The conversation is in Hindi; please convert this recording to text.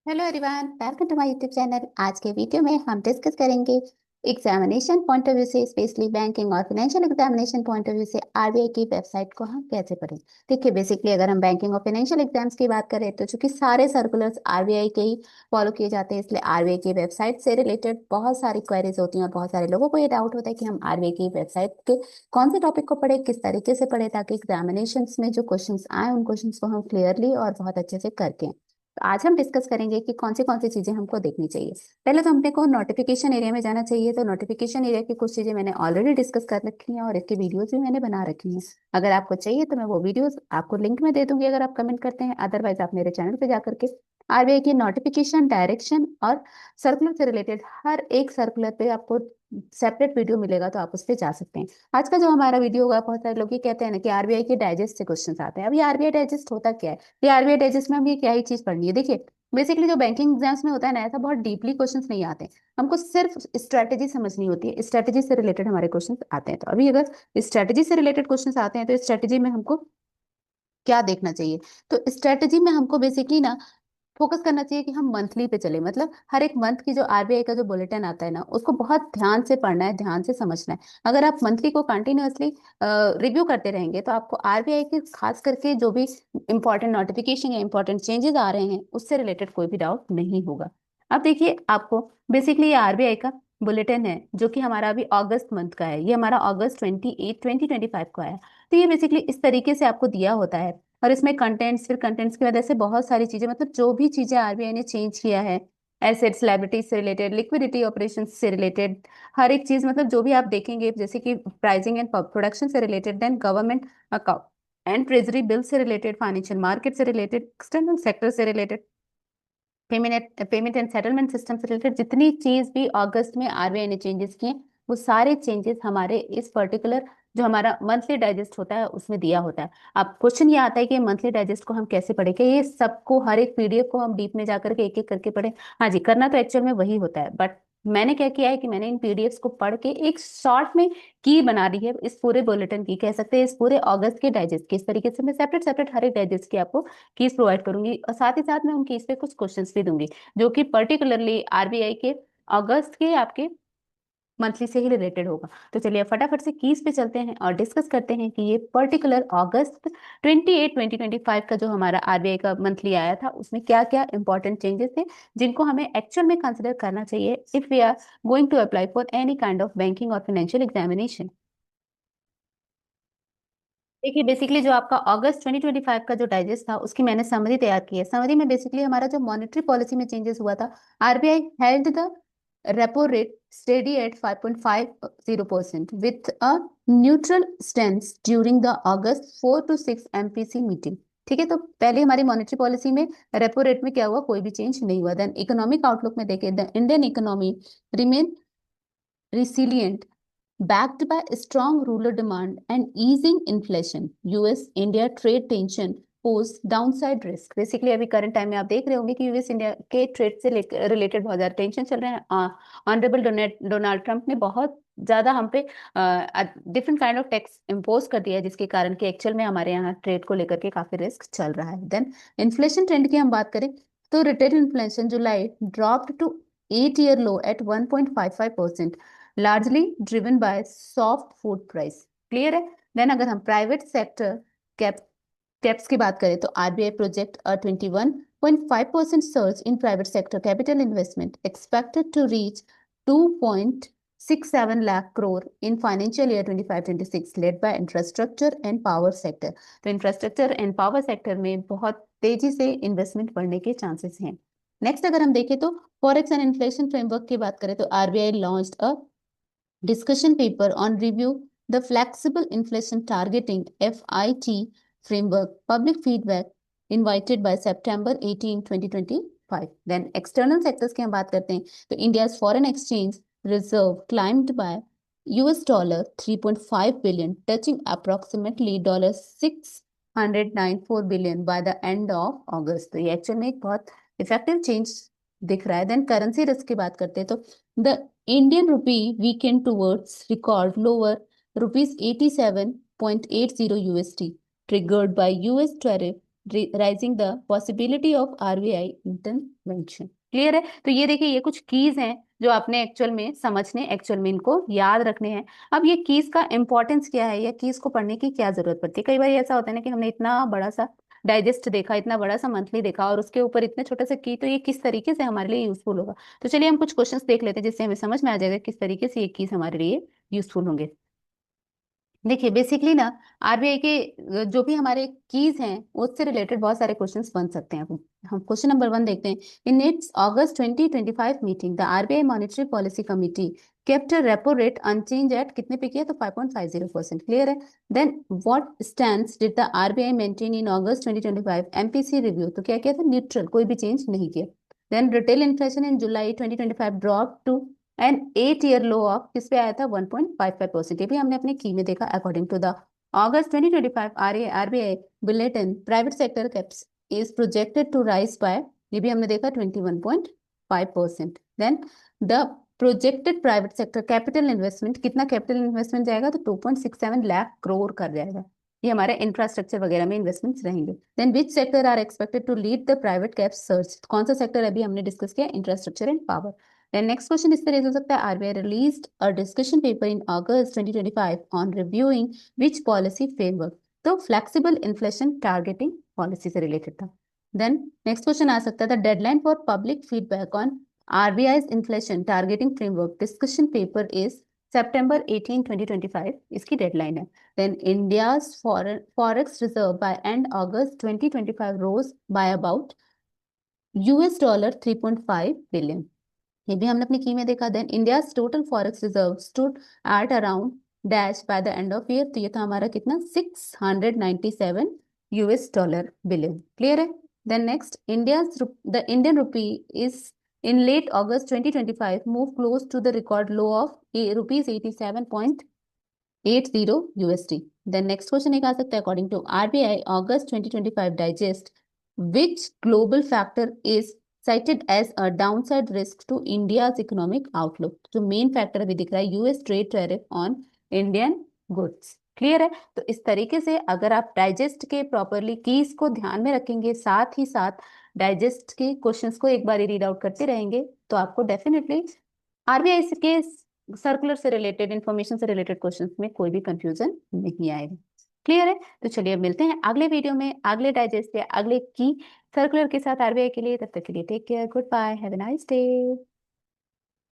Hello everyone, welcome to my YouTube channel. आज के वीडियो में हम डिस्कस करेंगे एग्जामिनेशन पॉइंट ऑफ व्यू से, स्पेशली बैंकिंग और financial examination point of view से आरबीआई की वेबसाइट को हम कैसे पढ़ें। देखिए, बेसिकली अगर हम बैंकिंग और फाइनेंशियल एग्जाम्स की बात करें तो चूंकि सारे सर्कुलर्स आरबीआई के ही फॉलो किए जाते हैं, इसलिए आरबीआई की वेबसाइट से रिलेटेड बहुत सारी क्वेरीज होती हैं और बहुत सारे लोगों को ये डाउट होता है कि हम आरबीआई की वेबसाइट के कौन से टॉपिक को पढ़े, किस तरीके से पढ़े, ताकि एग्जामिनेशन में जो क्वेश्चन आए उन क्वेश्चन को हम क्लियरली और बहुत अच्छे से करके। तो आज हम डिस्कस करेंगे कि कौन सी चीजें हमको देखनी चाहिए। पहले तो हमने को नोटिफिकेशन एरिया में जाना चाहिए। तो नोटिफिकेशन एरिया की कुछ चीजें मैंने ऑलरेडी डिस्कस कर रखी हैं और इसकी वीडियोस भी मैंने बना रखी हैं। अगर आपको चाहिए तो मैं वो वीडियोस आपको लिंक में दे दूंगी अगर आप कमेंट करते हैं। अदरवाइज आप मेरे चैनल पे जाकर के आरबीआई की नोटिफिकेशन, डायरेक्शन और सर्कुलर से रिलेटेड हर एक सर्कुलर पे आपको सेपरेट वीडियो मिलेगा, तो आप उस पर जा सकते हैं। आज का जो हमारा वीडियो होगा, बहुत सारे लोग ये कहते हैं ना कि आरबीआई के डाइजेस्ट से क्वेश्चन आते हैं। अब ये आरबीआई डाइजेस्ट होता क्या है? ये आरबीआई डाइजेस्ट में हम ये क्या ही चीज पढ़नी है? देखिए, बेसिकली जो बैंकिंग एग्जाम्स में होता है ना, ऐसा बहुत डीपली क्वेश्चंस नहीं आते। हमको सिर्फ स्ट्रैटेजी समझनी होती है, स्ट्रैटेजी से रिलेटेड हमारे क्वेश्चंस आते हैं। तो अभी अगर स्ट्रैटेजी से रिलेटेड क्वेश्चंस आते हैं तो स्ट्रैटेजी में हमको क्या देखना चाहिए? तो स्ट्रैटेजी में हमको बेसिकली ना फोकस करना चाहिए कि हम मंथली पे चले। मतलब हर एक मंथ की जो आरबीआई का जो बुलेटिन आता है ना, उसको बहुत ध्यान से पढ़ना है, ध्यान से समझना है। अगर आप मंथली को कंटिन्यूअसली रिव्यू करते रहेंगे तो आपको आरबीआई के खास करके जो भी इंपॉर्टेंट नोटिफिकेशन या इंपॉर्टेंट चेंजेस आ रहे हैं उससे रिलेटेड कोई भी डाउट नहीं होगा। अब देखिए, आपको बेसिकली ये आरबीआई का बुलेटिन है जो कि हमारा अभी अगस्त मंथ का है। ये हमारा अगस्त 28 2025 को आया। तो ये बेसिकली इस तरीके से आपको दिया होता है। और इसमें कंटेंट्स, फिर कंटेंट्स की वजह से बहुत सारी चीजें, मतलब जो भी चीजें आरबीआई ने चेंज किया है, एसेट्स लायबिलिटीज से रिलेटेड, लिक्विडिटी ऑपरेशन से रिलेटेड, हर एक चीज, मतलब जो भी आप देखेंगे, जैसे कि प्राइसिंग एंड प्रोडक्शन से related, then government account and treasury bill से रिलेटेड, फाइनेंशियल मार्केट से रिलेटेड, एक्सटर्नल सेक्टर से related, payment and settlement system से रिलेटेड, जितनी चीज भी अगस्त में आरबीआई ने चेंजेस किए, वो सारे चेंजेस हमारे इस पर्टिकुलर जो हमारा मंथली डाइजेस्ट होता है उसमें दिया होता है। अब क्वेश्चन ये आता है कि मंथली डाइजेस्ट को हम कैसे पढ़ेंगे? ये सबको, हर एक पीडीएफ को हम डीप में जाकर के एक एक करके पढ़े? हाँ जी, करना तो एक्चुअल में वही होता है, बट मैंने क्या किया है कि मैंने इन पीडीएफ्स को पढ़ के एक शॉर्ट में की बना दी है इस पूरे बुलेटिन की, कह सकते हैं इस पूरे अगस्त के डाइजेस्ट की। इस तरीके से मैं सेपरेट सेपरेट हर एक डाइजेस्ट की आपको कीज प्रोवाइड करूंगी और साथ ही साथ मैं उन कीज पे कुछ क्वेश्चंस भी दूंगी जो कि पर्टिकुलरली आरबीआई के अगस्त के आपके मंथली से ही रिलेटेड होगा। तो चलिए फटाफट से कीज पे चलते हैं और डिस्कस करते हैं कि ये पर्टिकुलर अगस्त 28 2025 का जो हमारा आरबीआई का मंथली आया था उसमें क्या क्या इंपॉर्टेंट चेंजेस थे जिनको हमें एक्चुअल में कंसिडर करना चाहिए if we are going to apply for any kind of banking और फाइनेंशियल एग्जामिनेशन। देखिए, बेसिकली जो आपका अगस्त 2025 का जो डाइजेस्ट था उसकी मैंने समरी तैयार की है। समरी में बेसिकली हमारा जो मॉनेटरी पॉलिसी में चेंजेस हुआ था, RBI held the repo rate steady at 5.50% with a neutral stance during the August 4 to 6 MPC meeting. ठीक है, तो पहले हमारी मॉनेटरी पॉलिसी में रेपो रेट में क्या हुआ? कोई भी चेंज नहीं हुआ। देन इकोनॉमिक आउटलुक में देखें, the Indian economy remain resilient, backed by strong rural demand and easing inflation. US India trade tension pose downside risk. Basically अभी करंट टाइम में आप देख रहे होंगे कि यूएस इंडिया के ट्रेड से रिलेटेड बहुत ज्यादा टेंशन चल रहे हैं। ऑनरेबल डोनाल्ड ट्रंप ने बहुत ज्यादा हम पे different kind of tax impose कर दिया है, जिसके कारण कि एक्चुअल में हमारे यहाँ ट्रेड को लेकर के काफी रिस्क चल रहा है। देन इन्फ्लेशन ट्रेंड की हम बात करें तो retail inflation July dropped to 8 year low at 1.55%, largely driven by soft food price। Clear है? देन अगर हम प्राइवेट सेक्टर कैप कैप्स की बात करें तो RBI project a 21.5% surge in private sector capital investment expected to reach 2.67 lakh crore in financial year 25-26 led by infrastructure and power sector. तो इंफ्रास्ट्रक्चर एंड पावर सेक्टर में बहुत तेजी से इन्वेस्टमेंट बढ़ने के चांसेस हैं। नेक्स्ट अगर हम देखें तो फॉरेक्स एंड इन्फ्लेशन फ्रेमवर्क की बात करें तो RBI launched a discussion paper on review the flexible inflation targeting FIT framework. Public feedback invited by September 18 2025। then external sectors की हम बात करते हैं तो India's foreign exchange reserve climbed by US dollar 3.5 billion, touching approximately dollar 694 billion by the end of August। तो ये एक्चुअल में एक बहुत इफेक्टिव चेंज दिख रहा है। देन करेंसी रिस्क की बात करते हैं तो the Indian rupee weakened towards record lower rupees 87.80 USD, triggered by US tariff rising the possibility of RBI intervention. Clear है? तो ये देखिए, ये कुछ कीज हैं जो आपने एक्चुअल में समझने, एक्चुअल में इनको याद रखने हैं। अब ये कीज का इंपॉर्टेंस क्या है या कीज को पढ़ने की क्या जरूरत पड़ती है? कई बार ऐसा होता है ना कि हमने इतना बड़ा सा डाइजेस्ट देखा, इतना बड़ा सा मंथली देखा और उसके ऊपर इतने छोटे से की, तो ये किस तरीके से हमारे लिए यूजफुल होगा। तो चलिए हम कुछ क्वेश्चंस देख लेते हैं जिससे हमें समझ में आ जाएगा किस तरीके से ये कीज हमारे लिए यूजफुल होंगे। देखिए बेसिकली ना, आरबीआई के जो भी हमारे कीज हैं उससे रिलेटेड बहुत सारे क्वेश्चंस बन सकते हैं। हम क्वेश्चन नंबर 1 देखते हैं। In its August 2025 meeting the RBI monetary policy committee kept repo rate unchanged at कितने पे किया? तो 5.50%। क्लियर है? Then what stands did the RBI maintain in August 2025 MPC review? तो क्या किया था? न्यूट्रल, कोई भी चेंज नहीं किया। Then retail inflation in July 2025 drop to an 8 year low of किस पे आया था? 1.55%। ये भी हमने अपने की में देखा। According to the August 2025 RBI bulletin, private sector caps is projected to rise by, ये भी हमने देखा, 21.5%। Then the projected private sector capital investment, कितना कैपिटल इन्वेस्टमेंट जाएगा? तो 2.67 लाख करोड़ कर जाएगा। ये हमारे इंफ्रास्ट्रक्चर वगैरह में इन्वेस्टमेंट्स रहेंगे। Then which sector are expected to lead the private cap surge? कौन सा सेक्टर अभी हमने डिस्कस किया? Infrastructure and power. Then next question इस तरह से हो सकता है, RBI released a discussion paper in August 2025 on reviewing which policy framework? तो flexible inflation targeting policy से related था। Then next question आ सकता था, deadline for public feedback on RBI's inflation targeting framework discussion paper is September 18, 2025, इसकी डेडलाइन है। Then India's forex reserve by end August 2025 rose by about $3.5 billion। ये भी हमने अपनी की में देखा। Then India total forex reserve stood at around dash by the end of year, तो ये था हमारा कितना? $697 बिलियन। क्लियर है? Then next, India the Indian rupee is in late August 2025 move close to the record low of rupees 87.80 USD। Then next question एक आ सकता है, according to RBI August 2025 digest which global factor is cited as a downside risk to India's economic outlook? जो मेन फैक्टर अभी दिख रहा है, US trade tariff on Indian goods. Clear है? तो इस तरीके से अगर आप डाइजेस्ट के प्रॉपरली कीज को ध्यान में रखेंगे, साथ ही साथ डाइजेस्ट के क्वेश्चंस को एक बार रीड आउट करते रहेंगे, तो आपको डेफिनेटली आरबीआई के सर्कुलर से रिलेटेड, इंफॉर्मेशन से रिलेटेड क्वेश्चंस में कोई भी कंफ्यूजन नहीं आएगा। क्लियर है? तो चलिए अब मिलते हैं अगले वीडियो में, अगले डाइजेस्ट या अगले की सर्कुलर के साथ आरबीआई के लिए। तब तक के लिए take care, goodbye, have a nice day.